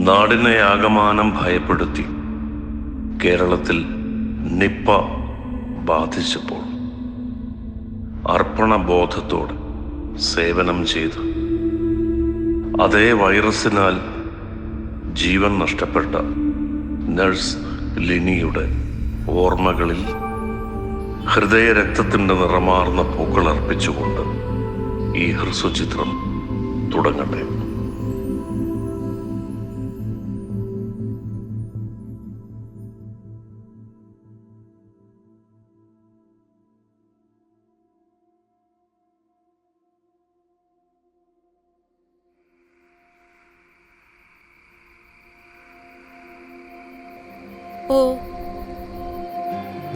നാടിനെ ആകമാനം ഭയപ്പെടുത്തി കേരളത്തിൽ നിപ്പ ബാധിച്ചപ്പോൾ അർപ്പണബോധത്തോടെ സേവനം ചെയ്ത് അതേ വൈറസിനാൽ ജീവൻ നഷ്ടപ്പെട്ട നഴ്സ് ലിനിയുടെ ഓർമ്മകളിൽ ഹൃദയരക്തത്തിൻ്റെ നിറമാർന്ന പൂക്കൾ അർപ്പിച്ചുകൊണ്ട് ഈ ഹ്രസ്വചിത്രം തുടങ്ങട്ടെ.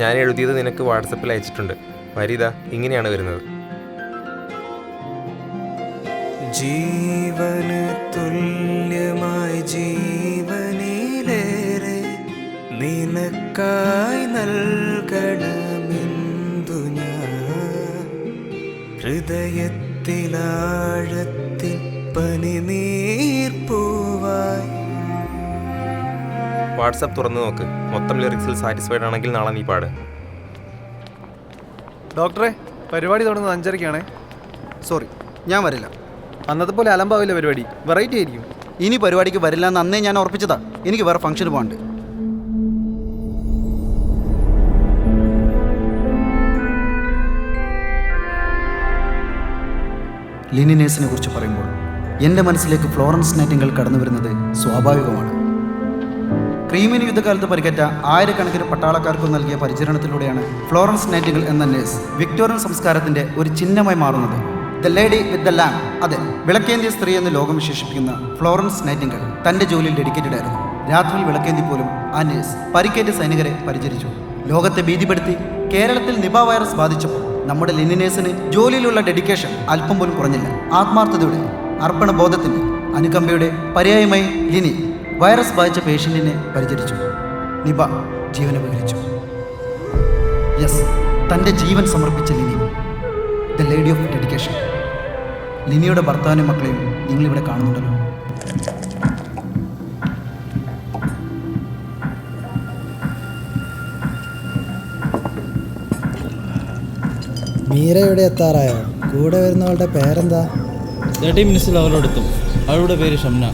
ഞാൻ എഴുതിയത് നിനക്ക് വാട്സപ്പിൽ അയച്ചിട്ടുണ്ട്. വരിത ഇങ്ങനെയാണ് വരുന്നത്. ജീവന് തുല്യമായി ജീവനിലേറെ നിനക്കായി നൽകണമെന്തു ഞാൻ ഹൃദയത്തിലാഴത്തിൽ പനിനീർപ്പൂവായി. വാട്സപ്പ് തുറന്ന് നോക്ക്. മൊത്തം ലിറിക്സിൽ സാറ്റിസ്ഫൈഡ് ആണെങ്കിൽ നാളെ നീ പാട്. ഡോക്ടറെ, പരിപാടി തുടങ്ങുന്നത് 5:30-ക്കാണേ. സോറി, ഞാൻ വരില്ല. അന്നത്തെ പോലെ അലമ്പാവില്ല പരിപാടി, വെറൈറ്റി ആയിരിക്കും. ഇനി പരിപാടിക്ക് വരില്ല എന്ന് അന്നേ ഞാൻ ഉറപ്പിച്ചതാ. എനിക്ക് വേറെ ഫംഗ്ഷന് പോകാണ്ട്. ലിനിനേഴ്സിനെ കുറിച്ച് പറയുമ്പോൾ എൻ്റെ മനസ്സിലേക്ക് ഫ്ലോറൻസ് നൈറ്റിംഗേൽ കടന്നു വരുന്നത് സ്വാഭാവികമാണ്. ക്രീമിന് യുദ്ധകാലത്ത് പരിക്കേറ്റ ആയിരക്കണക്കിന് പട്ടാളക്കാർക്ക് നൽകിയ പരിചരണത്തിലൂടെയാണ് ഫ്ലോറൻസ് നൈറ്റിംഗേൽ എന്ന നേഴ്സ് വിക്ടോറിയൻ സംസ്കാരത്തിൻ്റെ ഒരു ചിഹ്നമായി മാറുന്നത്. The lady with the lamp. അതെ, വിളക്കേന്തിയ സ്ത്രീ എന്ന് ലോകം വിശേഷിപ്പിക്കുന്ന ഫ്ലോറൻസ് നൈറ്റിംഗേൽ തൻ്റെ ജോലിയിൽ ഡെഡിക്കേറ്റഡ് ആയിരുന്നു. രാത്രിയിൽ വിളക്കേന്തി പോലും ആ നേഴ്സ് പരിക്കേറ്റ സൈനികരെ പരിചരിച്ചു. ലോകത്തെ ഭീതിപ്പെടുത്തി കേരളത്തിൽ നിപ വൈറസ് ബാധിച്ചപ്പോൾ നമ്മുടെ ലിനിനേഴ്സിന് ജോലിയിലുള്ള ഡെഡിക്കേഷൻ അല്പം പോലും കുറഞ്ഞില്ല. ആത്മാർത്ഥതയുടെ, അർപ്പണബോധത്തിൻ്റെ, അനുകമ്പയുടെ പര്യായമായി ലിനി വൈറസ് ബാധിച്ച പേഷ്യൻറ്റിനെ പരിചരിച്ചു. നിപ ജീവനപകരിച്ചു. യെസ്, തൻ്റെ ജീവൻ സമർപ്പിച്ച Lini, the lady of dedication. ലിനിയുടെ ഭർത്താവിനും മക്കളെയും നിങ്ങളിവിടെ കാണുന്നുണ്ടല്ലോ. മീര ഇവിടെ എത്താറായോ? കൂടെ വരുന്നവളുടെ പേരെന്താ? 30 മിനിറ്റ്സിൽ അവളോടെത്തും. അവളുടെ പേര് ഷംന.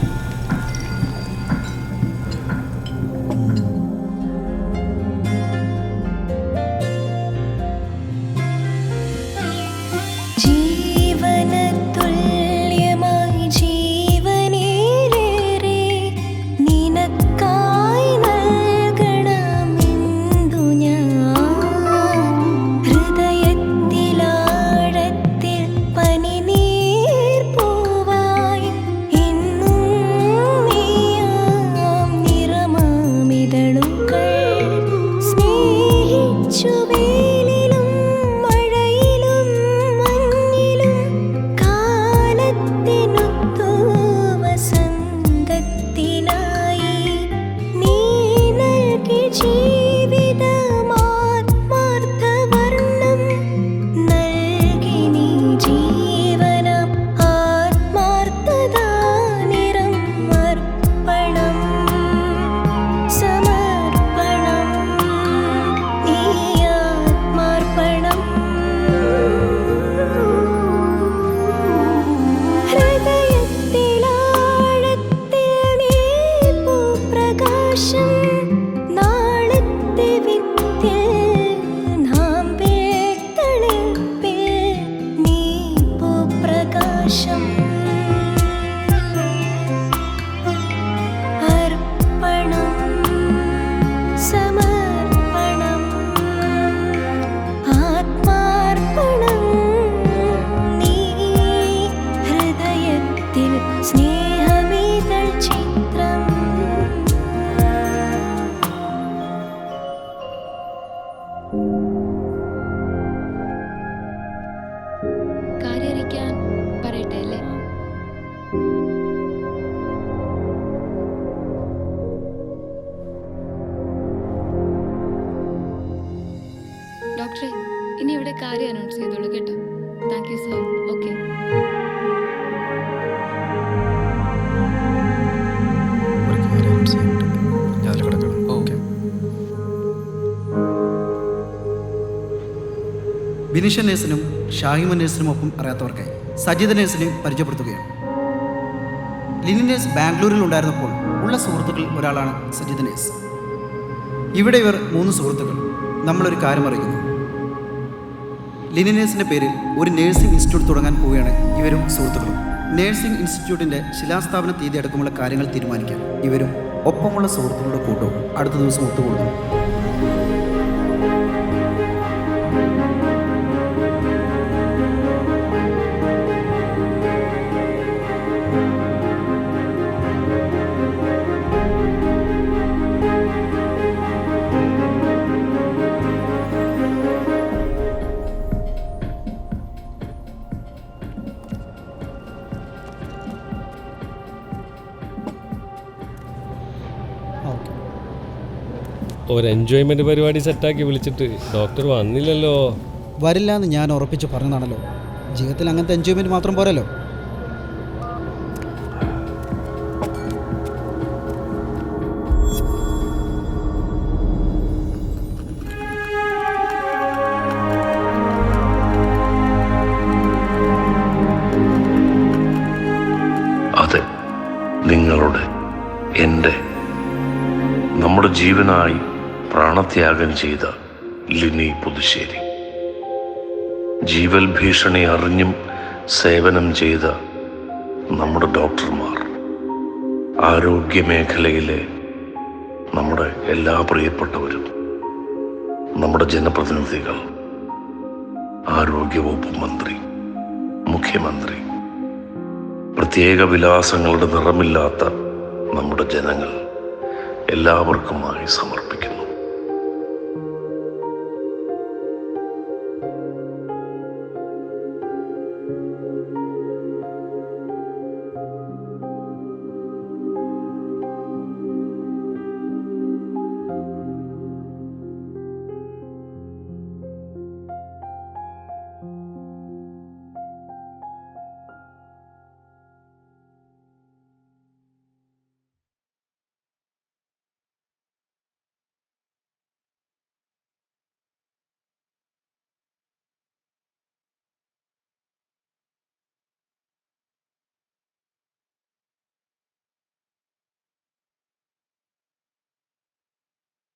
കാര്യറിയിക്കാൻ പറയട്ടെ അല്ലേ? ബിനിഷ നേഴ്സിനും ഷാഹിമ നേഴ്സിനും ഒപ്പം അറിയാത്തവർക്കായി സജിത നേഴ്സിനെ പരിചയപ്പെടുത്തുകയാണ്. ലിനി നേഴ്സ് ബാംഗ്ലൂരിൽ ഉണ്ടായിരുന്നപ്പോൾ ഉള്ള സുഹൃത്തുക്കൾ ഒരാളാണ് സജിത നേഴ്സ്. ഇവിടെ ഇവർ 3 സുഹൃത്തുക്കൾ നമ്മളൊരു കാര്യം അറിയിക്കുന്നു. ലിനി നേഴ്സിൻ്റെ പേരിൽ ഒരു നേഴ്സിംഗ് ഇൻസ്റ്റിറ്റ്യൂട്ട് തുടങ്ങാൻ പോവുകയാണ് ഇവരും സുഹൃത്തുക്കളും. നേഴ്സിംഗ് ഇൻസ്റ്റിറ്റ്യൂട്ടിൻ്റെ ശിലാസ്ഥാപന തീയതി അടക്കമുള്ള കാര്യങ്ങൾ തീരുമാനിക്കാൻ ഇവരും ഒപ്പമുള്ള സുഹൃത്തുക്കളുടെ കൂട്ടവും അടുത്ത ദിവസം ഒത്തുകൂടുന്നു. ഒരു എൻജോയ്മെന്റ് പരിപാടി സെറ്റാക്കി വിളിച്ചിട്ട് ഡോക്ടർ വന്നില്ലല്ലോ. വരില്ല എന്ന് ഞാൻ ഉറപ്പിച്ച് പറഞ്ഞതാണല്ലോ. ജീവിതത്തിൽ അങ്ങനത്തെ എൻജോയ്മെൻറ്റ് മാത്രം പോരല്ലോ. അതെ, നിങ്ങളുടെ, എൻ്റെ, നമ്മുടെ ജീവനായി പ്രാണത്യാഗം ചെയ്ത ലിനി പുതുശ്ശേരി, ജീവൽ ഭീഷണി അറിഞ്ഞും സേവനം ചെയ്ത നമ്മുടെ ഡോക്ടർമാർ, ആരോഗ്യമേഖലയിലെ നമ്മുടെ എല്ലാ പ്രിയപ്പെട്ടവരും, നമ്മുടെ ജനപ്രതിനിധികൾ, ആരോഗ്യവകുപ്പ് മന്ത്രി, മുഖ്യമന്ത്രി, പ്രത്യേക വിലാസങ്ങളുടെ നിറമില്ലാത്ത നമ്മുടെ ജനങ്ങൾ, എല്ലാവർക്കുമായി സമർപ്പിക്കുന്നു.